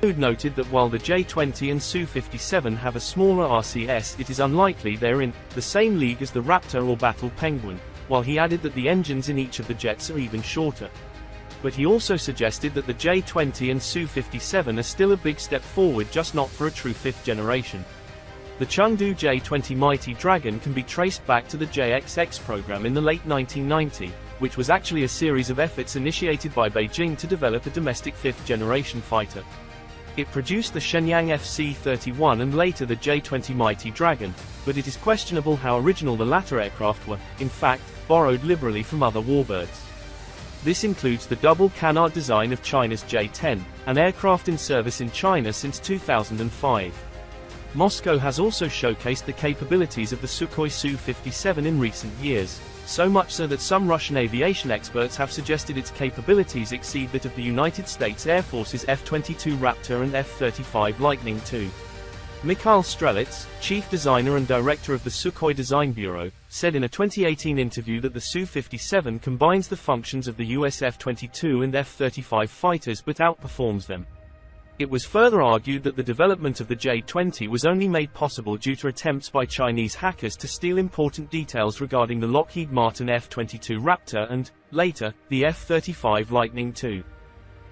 Daymude noted that while the J-20 and Su-57 have a smaller RCS, it is unlikely they're in the same league as the Raptor or Battle Penguin, while he added that the engines in each of the jets are even shorter. But he also suggested that the J-20 and Su-57 are still a big step forward, just not for a true fifth generation. The Chengdu J-20 Mighty Dragon can be traced back to the JXX program in the late 1990s, which was actually a series of efforts initiated by Beijing to develop a domestic fifth-generation fighter. It produced the Shenyang FC-31 and later the J-20 Mighty Dragon, but it is questionable how original the latter aircraft were, in fact, borrowed liberally from other warbirds. This includes the double canard design of China's J-10, an aircraft in service in China since 2005. Moscow has also showcased the capabilities of the Sukhoi Su-57 in recent years, so much so that some Russian aviation experts have suggested its capabilities exceed that of the United States Air Force's F-22 Raptor and F-35 Lightning II. Mikhail Strelets, chief designer and director of the Sukhoi Design Bureau, said in a 2018 interview that the Su-57 combines the functions of the US F-22 and F-35 fighters but outperforms them. It was further argued that the development of the J-20 was only made possible due to attempts by Chinese hackers to steal important details regarding the Lockheed Martin F-22 Raptor and, later, the F-35 Lightning II.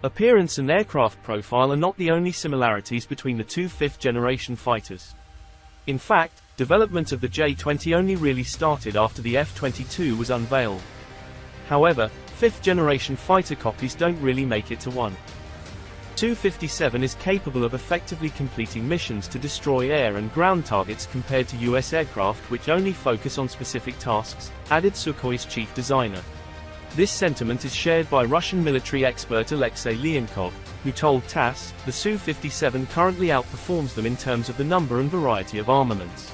Appearance and aircraft profile are not the only similarities between the two fifth-generation fighters. In fact, development of the J-20 only really started after the F-22 was unveiled. However, fifth-generation fighter copies don't really make it to one. Su-57 is capable of effectively completing missions to destroy air and ground targets compared to US aircraft which only focus on specific tasks, added Sukhoi's chief designer. This sentiment is shared by Russian military expert Alexei Leonkov, who told TASS, the Su-57 currently outperforms them in terms of the number and variety of armaments.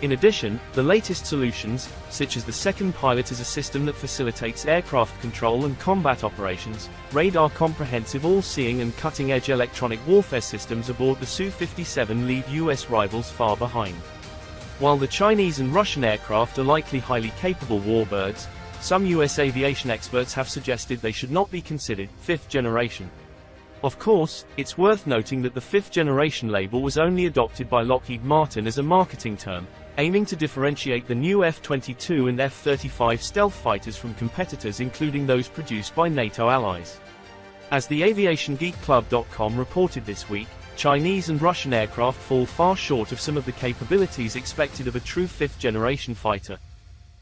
In addition, the latest solutions, such as the second pilot as a system that facilitates aircraft control and combat operations, radar comprehensive all-seeing and cutting-edge electronic warfare systems aboard the Su-57 leave US rivals far behind. While the Chinese and Russian aircraft are likely highly capable warbirds, some US aviation experts have suggested they should not be considered fifth generation. Of course, it's worth noting that the fifth generation label was only adopted by Lockheed Martin as a marketing term, aiming to differentiate the new F-22 and F-35 stealth fighters from competitors including those produced by NATO allies. As the AviationGeekClub.com reported this week, Chinese and Russian aircraft fall far short of some of the capabilities expected of a true fifth-generation fighter.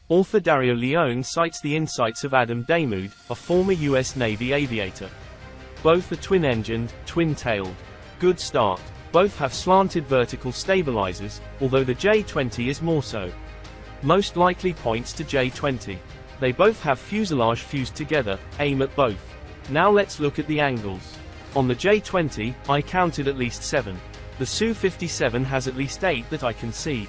Author Dario Leone cites the insights of Adam Daymude, a former US Navy aviator. Both are twin-engined, twin-tailed. Good start. Both have slanted vertical stabilizers, although the J-20 is more so. Most likely points to J-20. They both have fuselage fused together, aim at both. Now let's look at the angles. On the J-20, I counted at least 7. The Su-57 has at least 8 that I can see.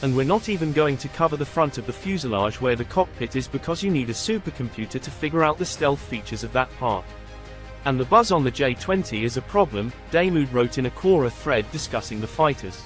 And we're not even going to cover the front of the fuselage where the cockpit is because you need a supercomputer to figure out the stealth features of that part. And the buzz on the J-20 is a problem, Daymude wrote in a Quora thread discussing the fighters.